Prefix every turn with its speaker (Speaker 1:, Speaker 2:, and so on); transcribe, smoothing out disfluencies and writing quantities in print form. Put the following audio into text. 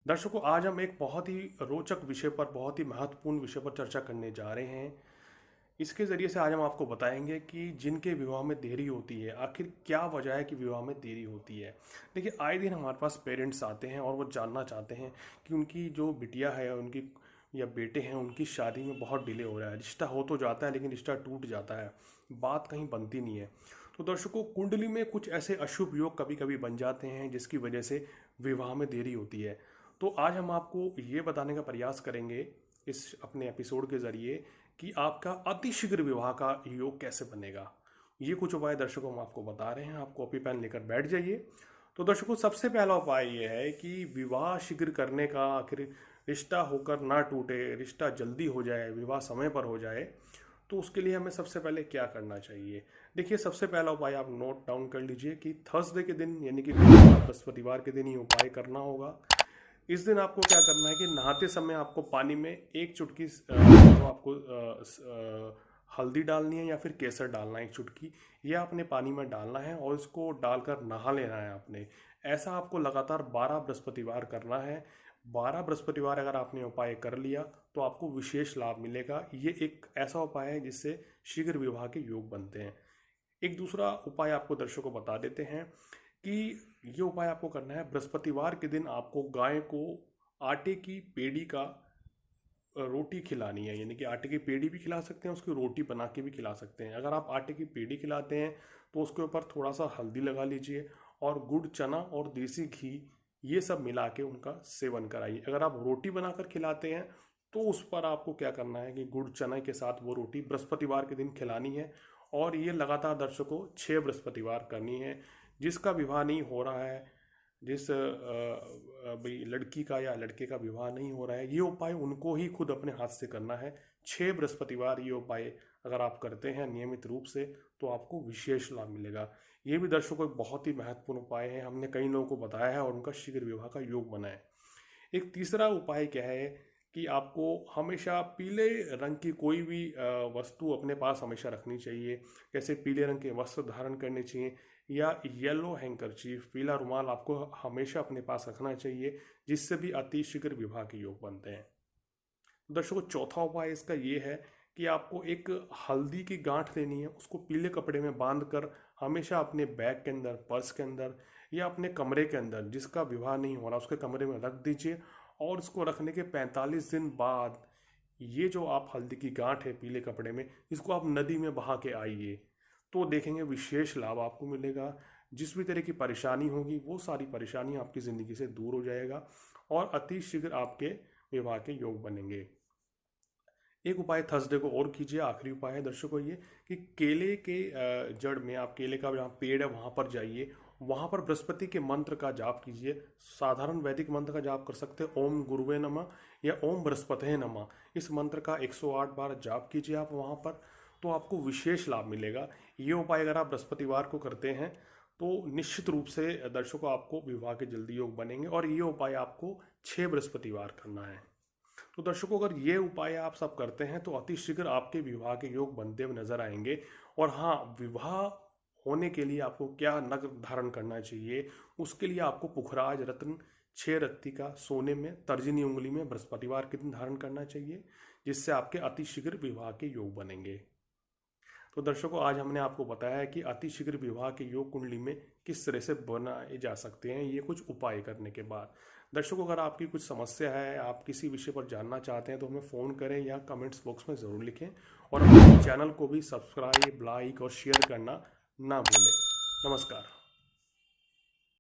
Speaker 1: दर्शकों, आज हम एक बहुत ही रोचक विषय पर, बहुत ही महत्वपूर्ण विषय पर चर्चा करने जा रहे हैं। इसके ज़रिए से आज हम आपको बताएंगे कि जिनके विवाह में देरी होती है, आखिर क्या वजह है कि विवाह में देरी होती है। देखिए, आए दिन हमारे पास पेरेंट्स आते हैं और वो जानना चाहते हैं कि उनकी जो बिटिया है, उनकी या बेटे हैं, उनकी शादी में बहुत डिले हो रहा है। रिश्ता हो तो जाता है लेकिन रिश्ता टूट जाता है, बात कहीं बनती नहीं है। तो दर्शकों, कुंडली में कुछ ऐसे अशुभ योग कभी कभी बन जाते हैं जिसकी वजह से विवाह में देरी होती है। तो आज हम आपको ये बताने का प्रयास करेंगे इस अपने एपिसोड के ज़रिए कि आपका अतिशीघ्र विवाह का योग कैसे बनेगा। ये कुछ उपाय दर्शकों हम आपको बता रहे हैं, आप कॉपी पेन लेकर बैठ जाइए। तो दर्शकों, सबसे पहला उपाय ये है कि विवाह शीघ्र करने का, आखिर रिश्ता होकर ना टूटे, रिश्ता जल्दी हो जाए, विवाह समय पर हो जाए, तो उसके लिए हमें सबसे पहले क्या करना चाहिए। देखिए, सबसे पहला उपाय आप नोट डाउन कर लीजिए कि थर्सडे के दिन, यानी कि बृहस्पतिवार के दिन ये उपाय करना होगा। इस दिन आपको क्या करना है कि नहाते समय आपको पानी में एक चुटकी तो आपको हल्दी डालनी है या फिर केसर डालना है, एक चुटकी। यह आपने पानी में डालना है और इसको डालकर नहा लेना है आपने। ऐसा आपको लगातार 12 बृहस्पतिवार करना है। 12 बृहस्पतिवार अगर आपने उपाय कर लिया तो आपको विशेष लाभ मिलेगा। ये एक ऐसा उपाय है जिससे शीघ्र विवाह के योग बनते हैं। एक दूसरा उपाय आपको दर्शकों को बता देते हैं कि ये उपाय आपको करना है। बृहस्पतिवार के दिन आपको गाय को आटे की पेड़ी का रोटी खिलानी है, यानी कि आटे की पेड़ी भी खिला सकते हैं, उसकी रोटी बना के भी खिला सकते हैं। अगर आप आटे की पेड़ी खिलाते हैं तो उसके ऊपर थोड़ा सा हल्दी लगा लीजिए और गुड़, चना और देसी घी, ये सब मिला के उनका सेवन कराइए। अगर आप रोटी बनाकर खिलाते हैं तो उस पर आपको क्या करना है कि गुड़ चना के साथ वो रोटी बृहस्पतिवार के दिन खिलानी है। और ये लगातार दर्शकों 6 बृहस्पतिवार करनी है। जिसका विवाह नहीं हो रहा है, जिस भाई लड़की का या लड़के का विवाह नहीं हो रहा है, ये उपाय उनको ही खुद अपने हाथ से करना है। 6 बृहस्पतिवार ये उपाय अगर आप करते हैं नियमित रूप से तो आपको विशेष लाभ मिलेगा। ये भी दर्शकों एक बहुत ही महत्वपूर्ण उपाय है, हमने कई लोगों को बताया है और उनका शीघ्र विवाह का योग बना है। एक तीसरा उपाय क्या है कि आपको हमेशा पीले रंग की कोई भी वस्तु अपने पास हमेशा रखनी चाहिए। जैसे पीले रंग के वस्त्र धारण करने चाहिए या येलो हैंकरचीफ, पीला रुमाल आपको हमेशा अपने पास रखना चाहिए, जिससे भी अति शीघ्र विवाह के योग बनते हैं। दर्शकों, चौथा उपाय इसका ये है कि आपको एक हल्दी की गांठ लेनी है, उसको पीले कपड़े में बांध कर हमेशा अपने बैग के अंदर, पर्स के अंदर या अपने कमरे के अंदर, जिसका विवाह नहीं हो रहा उसके कमरे में रख दीजिए। और इसको रखने के 45 दिन बाद ये जो आप हल्दी की गांठ है पीले कपड़े में, इसको आप नदी में बहा के आइए, तो देखेंगे विशेष लाभ आपको मिलेगा। जिस भी तरह की परेशानी होगी वो सारी परेशानी आपकी ज़िंदगी से दूर हो जाएगा और अति शीघ्र आपके विवाह के योग बनेंगे। एक उपाय थर्सडे को और कीजिए, आखिरी उपाय है दर्शकों ये कि केले के जड़ में, आप केले का जहाँ पेड़ है वहाँ पर जाइए, वहाँ पर बृहस्पति के मंत्र का जाप कीजिए। साधारण वैदिक मंत्र का जाप कर सकते हैं, ओम गुरुवे नमः या ओम बृहस्पते नमः। इस मंत्र का 108 बार जाप कीजिए आप वहाँ पर, तो आपको विशेष लाभ मिलेगा। ये उपाय अगर आप बृहस्पतिवार को करते हैं तो निश्चित रूप से दर्शकों आपको विवाह के जल्दी योग बनेंगे। और ये उपाय आपको 6 बृहस्पतिवार करना है। तो दर्शकों, अगर ये उपाय आप सब करते हैं तो अति शीघ्र आपके विवाह के योग बनते हुए नजर आएंगे। और हाँ, विवाह होने के लिए आपको क्या नग धारण करना चाहिए, उसके लिए आपको पुखराज रत्न 6 रत्ती का सोने में तर्जनी उंगली में बृहस्पतिवार के दिन धारण करना चाहिए, जिससे आपके अति शीघ्र विवाह के योग बनेंगे। तो दर्शकों, आज हमने आपको बताया है कि अति शीघ्र विवाह के योग कुंडली में किस तरह से बनाए जा सकते हैं, ये कुछ उपाय करने के बाद। दर्शकों, अगर आपकी कुछ समस्या है, आप किसी विषय पर जानना चाहते हैं तो हमें फ़ोन करें या कमेंट्स बॉक्स में ज़रूर लिखें। और हमारे चैनल को भी सब्सक्राइब, लाइक और शेयर करना ना भूलें। नमस्कार।